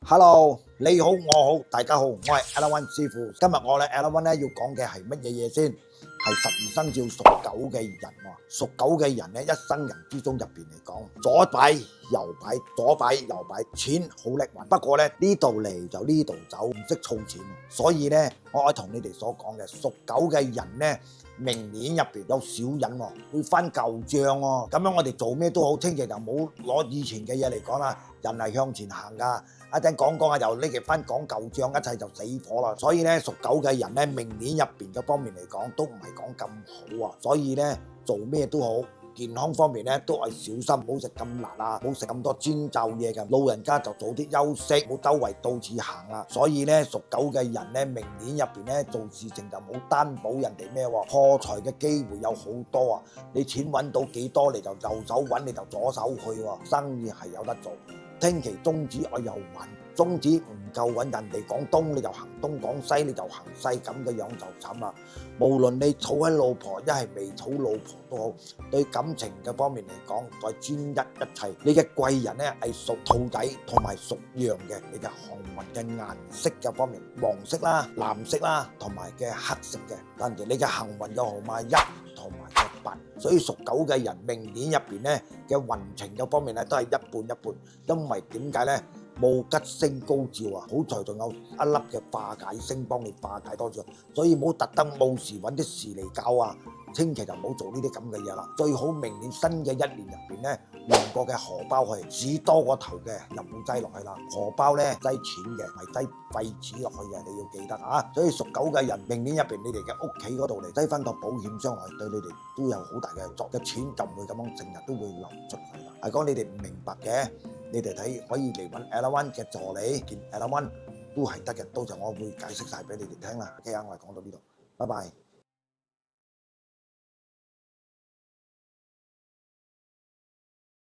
Hello，你好，我好，大家好，我係 Alan 師傅。今日我咧 Alan 咧要講嘅係乜嘢嘢先？係12生肖屬狗嘅人喎。屬狗嘅人咧，一生人之中入邊嚟講，左擺右擺，左擺右擺，錢好叻運。不過咧呢度嚟就呢度走，唔識儲錢。所以咧，我可以同你哋所講嘅屬狗嘅人咧，明年入邊有小人喎，會翻舊帳喎。咁樣我哋做咩都好，千祈就唔好攞以前嘅嘢嚟講啦。人係向前行㗎。一陣講下又拎起翻講舊帳，一切就死火啦。所以咧，屬狗嘅人咧，明年入邊嘅方面嚟講，都唔係講咁好啊。所以咧，做咩都好，健康方面咧都係小心，唔好食咁辣啊，唔好食咁多煎炸嘢嘅。老人家就早啲休息，唔好周圍到處行啦。所以咧，屬狗嘅人咧，明年入邊咧做事情就冇擔保人哋咩喎，破財嘅機會有好多啊。你錢揾到幾多，你就右手揾，你就左手去喎，生意係有得做。聽其宗旨我又揾，宗旨唔夠揾，人哋講東你就行東，講西你就行西，咁嘅樣就慘啦。無論你儲喺老婆，一係未儲老婆都好，對感情嘅方面嚟講，再專一切。你嘅貴人咧係屬兔仔同埋屬羊嘅，你嘅幸運嘅顏色嘅方面，黃色啦、藍色啦，同埋嘅黑色嘅。跟住你嘅幸運嘅號碼1同埋8，所以屬狗嘅人明年入邊咧嘅運程嘅方面咧都係一半一半，因為點解咧？冇吉星高照啊，好在仲有一粒嘅化解星幫你化解多咗，所以唔好特登冇事揾啲事嚟搞啊，千祈就唔好做呢啲咁嘅嘢啦。最好明年新嘅一年入邊咧，換過嘅荷包去，紙多過頭嘅又唔好擠落去啦。荷包咧擠錢嘅，唔係擠廢紙落去嘅，你要記得啊。所以屬狗嘅人明年入邊，你哋嘅屋企嗰度嚟擠翻個保險箱落去，對你哋都有好大嘅作嘅錢就唔會咁樣成日都會流出去啦。係講你哋唔明白嘅。你哋睇可以嚟揾 Alan 嘅助理，見 Alan 都係得嘅，到時我會解釋晒俾你哋聽啦。今日我哋講到呢度，拜拜。